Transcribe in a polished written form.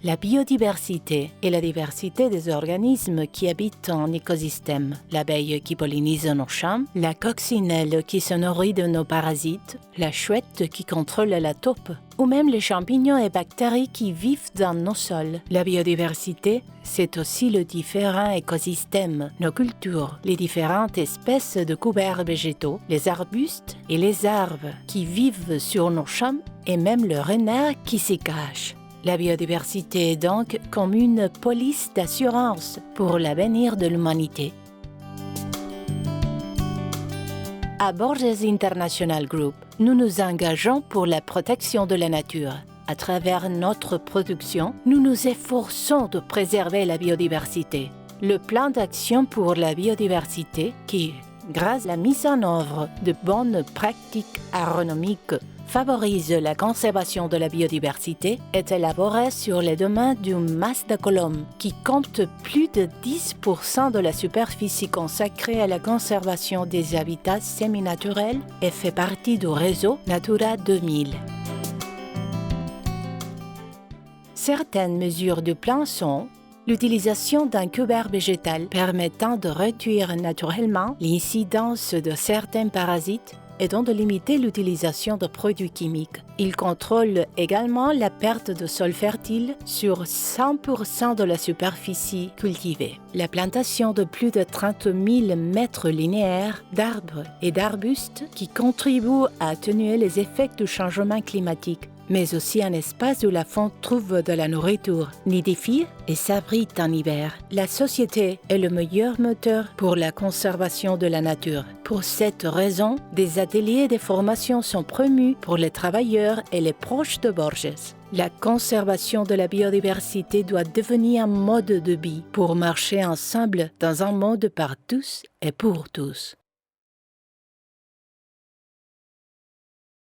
La biodiversité est la diversité des organismes qui habitent en écosystème. L'abeille qui pollinise nos champs, la coccinelle qui se nourrit de nos parasites, la chouette qui contrôle la taupe, ou même les champignons et bactéries qui vivent dans nos sols. La biodiversité, c'est aussi le différent écosystème, nos cultures, les différentes espèces de couverts végétaux, les arbustes et les arbres qui vivent sur nos champs et même le renard qui s'y cache. La biodiversité est donc comme une police d'assurance pour l'avenir de l'humanité. À Borges International Group, nous nous engageons pour la protection de la nature. À travers notre production, nous nous efforçons de préserver la biodiversité. Le plan d'action pour la biodiversité, qui, grâce à la mise en œuvre de bonnes pratiques agronomiques, favorise la conservation de la biodiversité, est élaboré sur les domaines du Mas de Colombe, qui compte plus de 10% de la superficie consacrée à la conservation des habitats semi-naturels et fait partie du réseau Natura 2000. Certaines mesures du plan sont l'utilisation d'un couvert végétal permettant de réduire naturellement l'incidence de certains parasites et donc de limiter l'utilisation de produits chimiques. Il contrôle également la perte de sol fertile sur 100% de la superficie cultivée. La plantation de plus de 30 000 mètres linéaires d'arbres et d'arbustes qui contribuent à atténuer les effets du changement climatique, mais aussi un espace où la faune trouve de la nourriture, nidifie et s'abrite en hiver. La société est le meilleur moteur pour la conservation de la nature. Pour cette raison, des ateliers et des formations sont promus pour les travailleurs et les proches de Borges. La conservation de la biodiversité doit devenir un mode de vie pour marcher ensemble dans un monde par tous et pour tous.